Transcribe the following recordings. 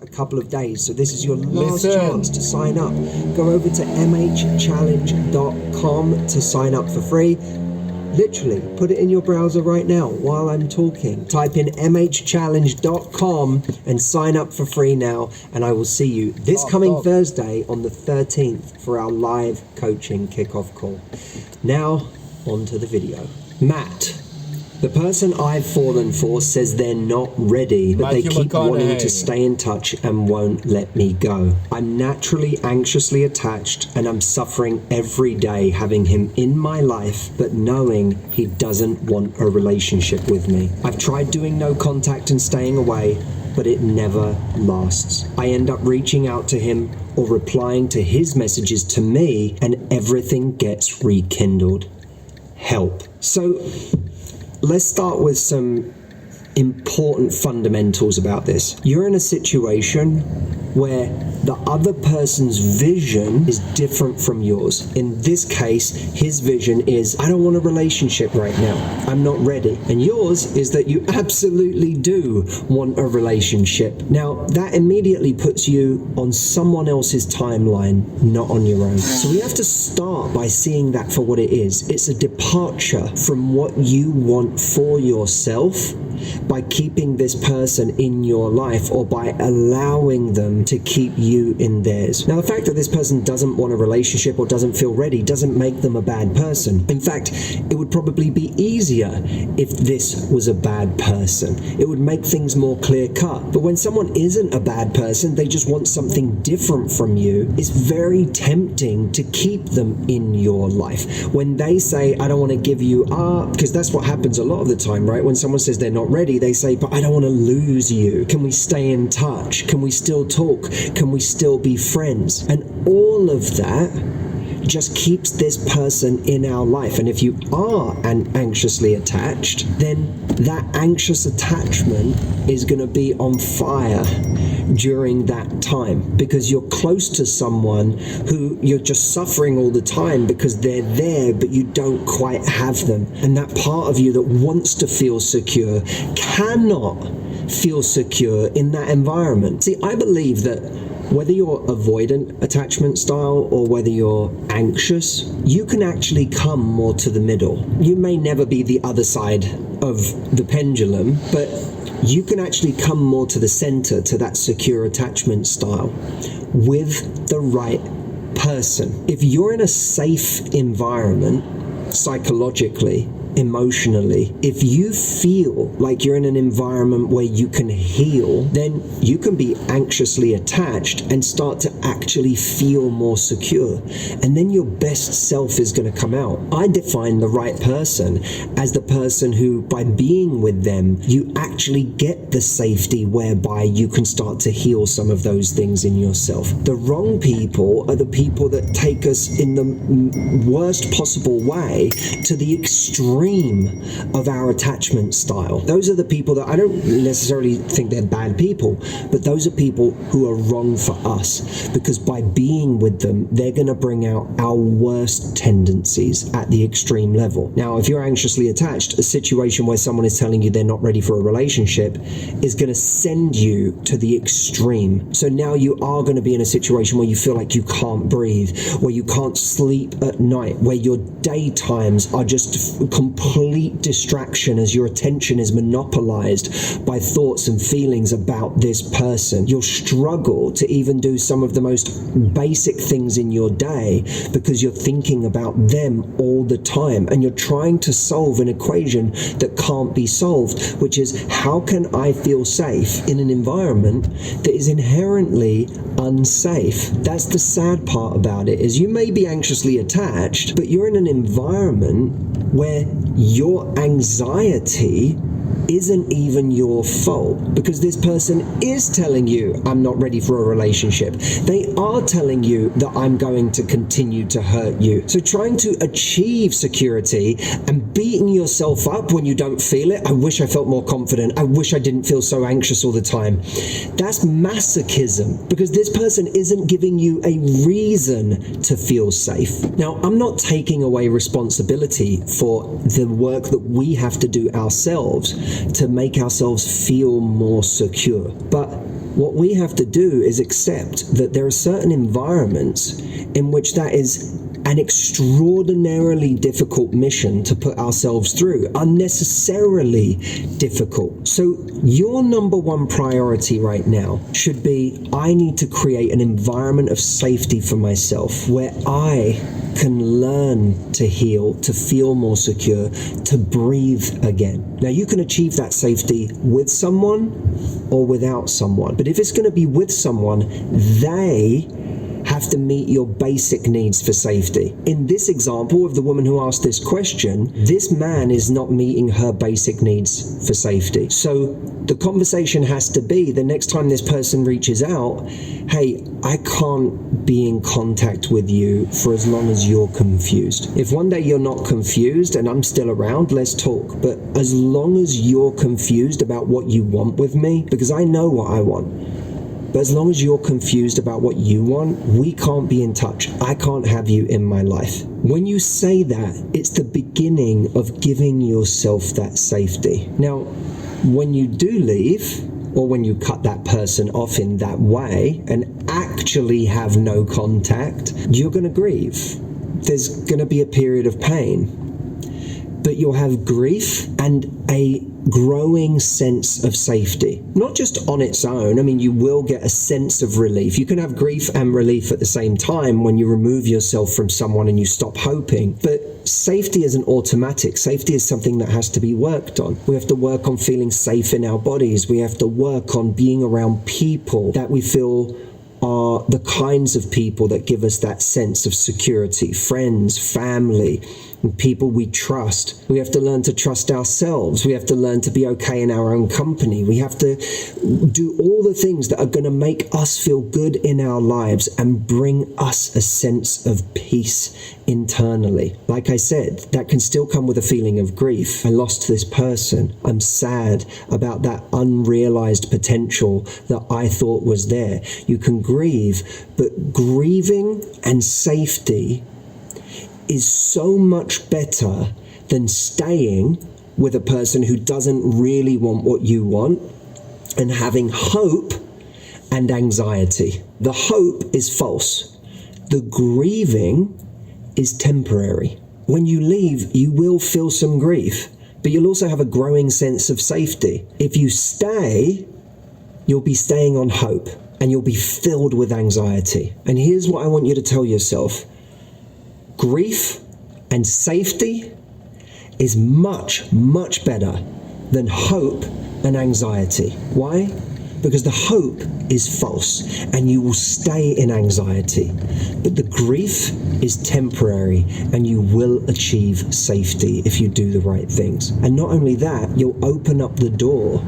a couple of days, so this is your last chance to sign up. Go over to mhchallenge.com to sign up for free. Literally, put it in your browser right now while I'm talking. Type in mhchallenge.com and sign up for free now, and I will see you this coming Thursday on the 13th for our live coaching kickoff call. Now, on to the video. Matt, the person I've fallen for, says they're not ready, but they keep wanting to stay in touch and won't let me go. I'm naturally anxiously attached, and I'm suffering every day having him in my life, but knowing he doesn't want a relationship with me. I've tried doing no contact and staying away, but it never lasts. I end up reaching out to him or replying to his messages to me, and everything gets rekindled. Help. So, let's start with some important fundamentals about this. You're in a situation where the other person's vision is different from yours. In this case, his vision is, I don't want a relationship right now. I'm not ready. And yours is that you absolutely do want a relationship. Now, that immediately puts you on someone else's timeline, not on your own. So we have to start by seeing that for what it is. It's a departure from what you want for yourself by keeping this person in your life, or by allowing them to keep you in theirs. Now, the fact that this person doesn't want a relationship or doesn't feel ready doesn't make them a bad person. In fact, it would probably be easier if this was a bad person. It would make things more clear cut. But when someone isn't a bad person, they just want something different from you, it's very tempting to keep them in your life. When they say, I don't want to give you up, because that's what happens a lot of the time, right? When someone says they're not ready, they say, but I don't want to lose you. Can we stay in touch? Can we still talk? Can we still be friends? And all of that just keeps this person in our life. And if you are anxiously attached, then that anxious attachment is going to be on fire during that time, because you're close to someone who you're just suffering all the time because they're there, but you don't quite have them. And that part of you that wants to feel secure cannot feel secure in that environment. See, I believe that whether you're avoidant attachment style or whether you're anxious, you can actually come more to the middle. You may never be the other side of the pendulum, but you can actually come more to the center, to that secure attachment style with the right person. If you're in a safe environment, psychologically, emotionally, if you feel like you're in an environment where you can heal, then you can be anxiously attached and start to actually feel more secure. And then your best self is going to come out. I define the right person as the person who, by being with them, you actually get the safety whereby you can start to heal some of those things in yourself. The wrong people are the people that take us in the worst possible way to the extreme of our attachment style. Those are the people that I don't necessarily think they're bad people, but those are people who are wrong for us, because by being with them, they're going to bring out our worst tendencies at the extreme level. Now, if you're anxiously attached, a situation where someone is telling you they're not ready for a relationship is going to send you to the extreme. So now you are going to be in a situation where you feel like you can't breathe, where you can't sleep at night, where your daytimes are just complete distraction as your attention is monopolized by thoughts and feelings about this person. You'll struggle to even do some of the most basic things in your day because you're thinking about them all the time, and you're trying to solve an equation that can't be solved, which is, how can I feel safe in an environment that is inherently unsafe? That's the sad part about it, is you may be anxiously attached, but you're in an environment where your anxiety isn't even your fault, because this person is telling you, I'm not ready for a relationship. They are telling you that I'm going to continue to hurt you. So trying to achieve security and beating yourself up when you don't feel it, I wish I felt more confident, I wish I didn't feel so anxious all the time, that's masochism, because this person isn't giving you a reason to feel safe. Now, I'm not taking away responsibility for the work that we have to do ourselves to make ourselves feel more secure, but what we have to do is accept that there are certain environments in which that is an extraordinarily difficult mission to put ourselves through, unnecessarily difficult. So your number one priority right now should be, I need to create an environment of safety for myself where I can learn to heal, to feel more secure, to breathe again. Now you can achieve that safety with someone or without someone. But if it's going to be with someone, they have to meet your basic needs for safety. In this example of the woman who asked this question, this man is not meeting her basic needs for safety. So the conversation has to be, the next time this person reaches out, hey, I can't be in contact with you for as long as you're confused. If one day you're not confused and I'm still around, let's talk. But as long as you're confused about what you want with me, because I know what I want, but as long as you're confused about what you want, we can't be in touch. I can't have you in my life. When you say that, it's the beginning of giving yourself that safety. Now, when you do leave, or when you cut that person off in that way and actually have no contact, you're going to grieve. There's going to be a period of pain. But you'll have grief and a growing sense of safety. Not just on its own. I mean, you will get a sense of relief. You can have grief and relief at the same time when you remove yourself from someone and you stop hoping. But safety isn't automatic. Safety is something that has to be worked on. We have to work on feeling safe in our bodies. We have to work on being around people that we feel are the kinds of people that give us that sense of security. Friends, family, and people we trust. We have to learn to trust ourselves. We have to learn to be okay in our own company. We have to do all the things that are going to make us feel good in our lives and bring us a sense of peace internally. Like I said, that can still come with a feeling of grief. I lost this person. I'm sad about that unrealized potential that I thought was there. You can grieve, but grieving and safety is so much better than staying with a person who doesn't really want what you want and having hope and anxiety. The hope is false. The grieving is temporary. When you leave, you will feel some grief, but you'll also have a growing sense of safety. If you stay, you'll be staying on hope and you'll be filled with anxiety. And here's what I want you to tell yourself. Grief and safety is much, much better than hope and anxiety. Why? Because the hope is false and you will stay in anxiety. But the grief is temporary and you will achieve safety if you do the right things. And not only that, you'll open up the door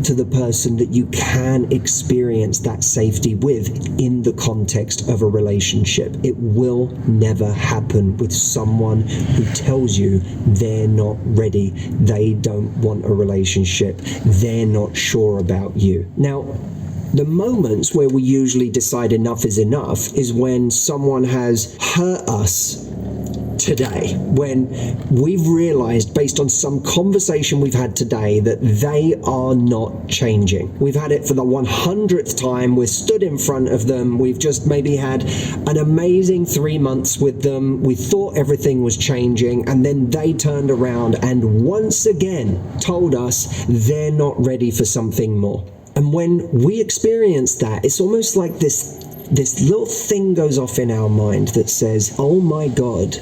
to the person that you can experience that safety with in the context of a relationship. It will never happen with someone who tells you they're not ready, they don't want a relationship, they're not sure about you. Now, the moments where we usually decide enough is enough is when someone has hurt us today, when we've realized based on some conversation we've had today that they are not changing. We've had it for the 100th time, we're stood in front of them, we've just maybe had an amazing 3 months with them, we thought everything was changing, and then they turned around and once again told us they're not ready for something more. And when we experience that, it's almost like this little thing goes off in our mind that says, oh my God,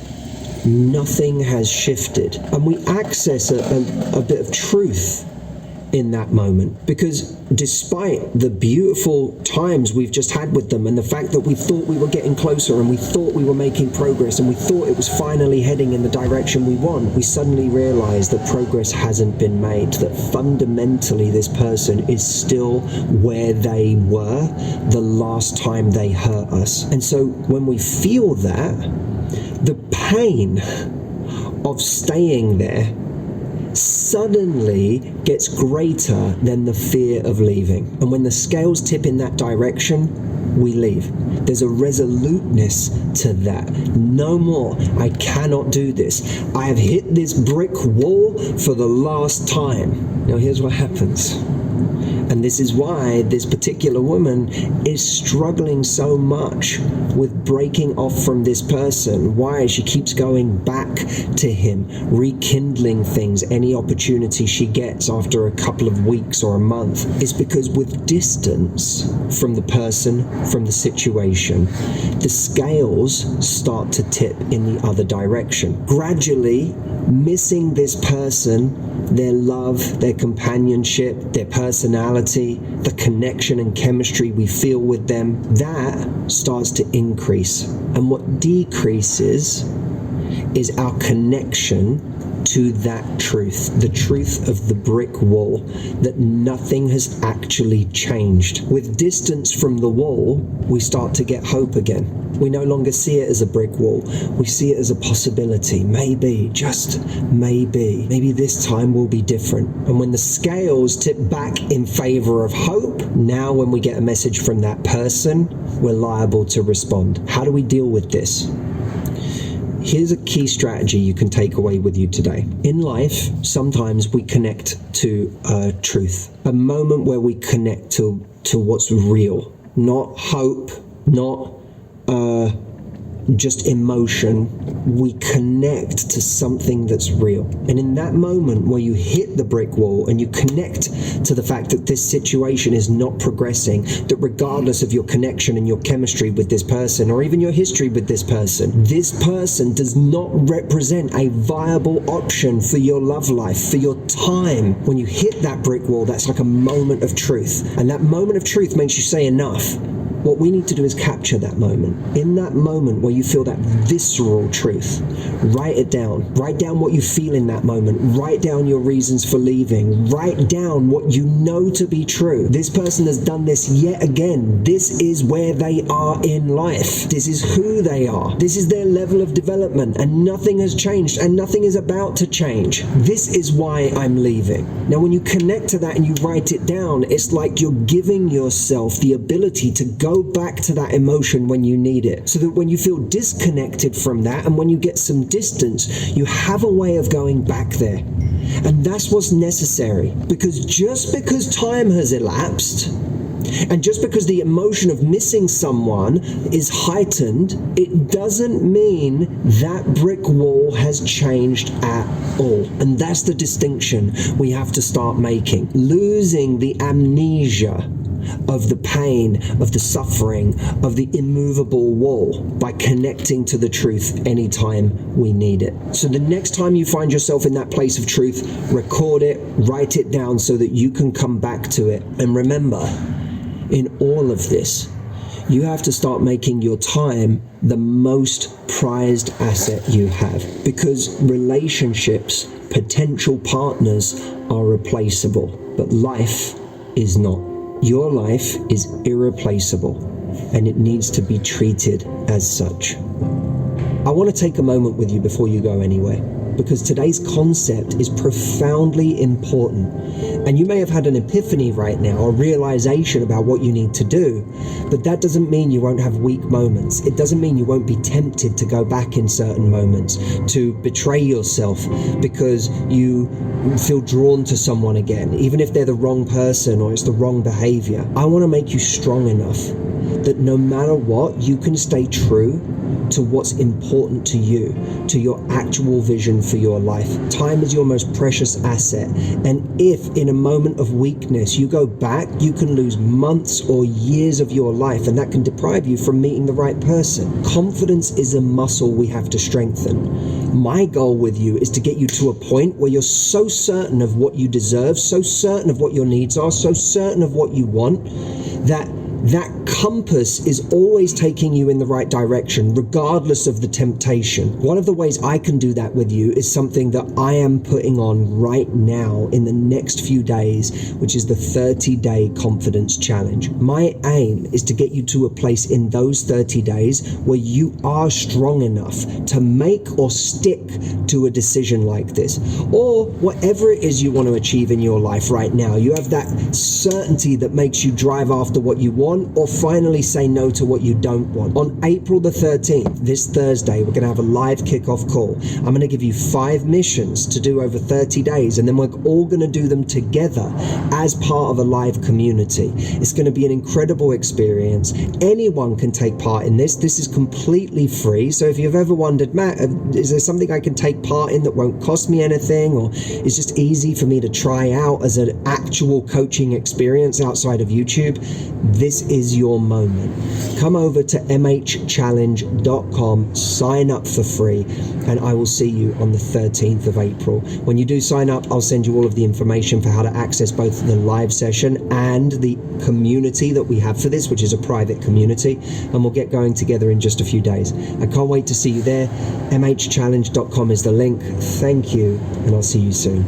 nothing has shifted. And we access a bit of truth in that moment, because despite the beautiful times we've just had with them and the fact that we thought we were getting closer and we thought we were making progress and we thought it was finally heading in the direction we want, we suddenly realize that progress hasn't been made, that fundamentally this person is still where they were the last time they hurt us. And so when we feel that, the pain of staying there suddenly gets greater than the fear of leaving. And when the scales tip in that direction, we leave. There's a resoluteness to that. No more. I cannot do this. I have hit this brick wall for the last time. Now here's what happens. And this is why this particular woman is struggling so much with breaking off from this person. Why? She keeps going back to him, rekindling things, any opportunity she gets after a couple of weeks or a month. It's because with distance from the person, from the situation, the scales start to tip in the other direction. Gradually, missing this person, their love, their companionship, their personality, the connection and chemistry we feel with them, that starts to increase. And what decreases is our connection to that truth, the truth of the brick wall, that nothing has actually changed. With distance from the wall, we start to get hope again. We no longer see it as a brick wall. We see it as a possibility. Maybe, just maybe this time will be different. And when the scales tip back in favor of hope, now when we get a message from that person, we're liable to respond. How do we deal with this? Here's a key strategy you can take away with you today. In life, sometimes we connect to truth, a moment where we connect to what's real, not hope, not just emotion. We connect to something that's real. And in that moment where you hit the brick wall and you connect to the fact that this situation is not progressing, that regardless of your connection and your chemistry with this person, or even your history with this person does not represent a viable option for your love life, for your time. When you hit that brick wall, that's like a moment of truth. And that moment of truth makes you say enough. What we need to do is capture that moment. In that moment where you feel that visceral truth, write it down. Write down what you feel in that moment. Write down your reasons for leaving. Write down what you know to be true. This person has done this yet again. This is where they are in life. This is who they are. This is their level of development, and nothing has changed, and nothing is about to change. This is why I'm leaving. Now, when you connect to that and you write it down, it's like you're giving yourself the ability to go back to that emotion when you need it, so that when you feel disconnected from that and when you get some distance, you have a way of going back there. And that's what's necessary, because just because time has elapsed and just because the emotion of missing someone is heightened, it doesn't mean that brick wall has changed at all. And that's the distinction we have to start making. Losing the amnesia of the pain, of the suffering, of the immovable wall by connecting to the truth anytime we need it. So the next time you find yourself in that place of truth, record it, write it down so that you can come back to it. And remember, in all of this, you have to start making your time the most prized asset you have, because relationships, potential partners are replaceable, but life is not. Your life is irreplaceable, and it needs to be treated as such. I want to take a moment with you before you go anywhere, because today's concept is profoundly important. And you may have had an epiphany right now, a realization about what you need to do, but that doesn't mean you won't have weak moments. It doesn't mean you won't be tempted to go back in certain moments, to betray yourself because you feel drawn to someone again, even if they're the wrong person or it's the wrong behavior. I want to make you strong enough that no matter what, you can stay true to what's important to you, to your actual vision for your life. Time is your most precious asset, and if in a moment of weakness you go back, you can lose months or years of your life, and that can deprive you from meeting the right person. Confidence is a muscle we have to strengthen. My goal with you is to get you to a point where you're so certain of what you deserve, so certain of what your needs are, so certain of what you want, that compass is always taking you in the right direction, regardless of the temptation. One of the ways I can do that with you is something that I am putting on right now in the next few days, which is the 30-day confidence challenge. My aim is to get you to a place in those 30 days where you are strong enough to make or stick to a decision like this, or whatever it is you want to achieve in your life right now. You have that certainty that makes you drive after what you want, want, or finally say no to what you don't want. On April the 13th, this Thursday, we're going to have a live kickoff call. I'm going to give you 5 missions to do over 30 days, and then we're all going to do them together as part of a live community. It's going to be an incredible experience. Anyone can take part in this. This is completely free. So if you've ever wondered, Matt, is there something I can take part in that won't cost me anything, or is just easy for me to try out as an actual coaching experience outside of YouTube? This is your moment. Come over to mhchallenge.com, sign up for free, and I will see you on the 13th of April. When you do sign up, I'll send you all of the information for how to access both the live session and the community that we have for this, which is a private community, and we'll get going together in just a few days. I can't wait to see you there. mhchallenge.com is the link. Thank you, and I'll see you soon.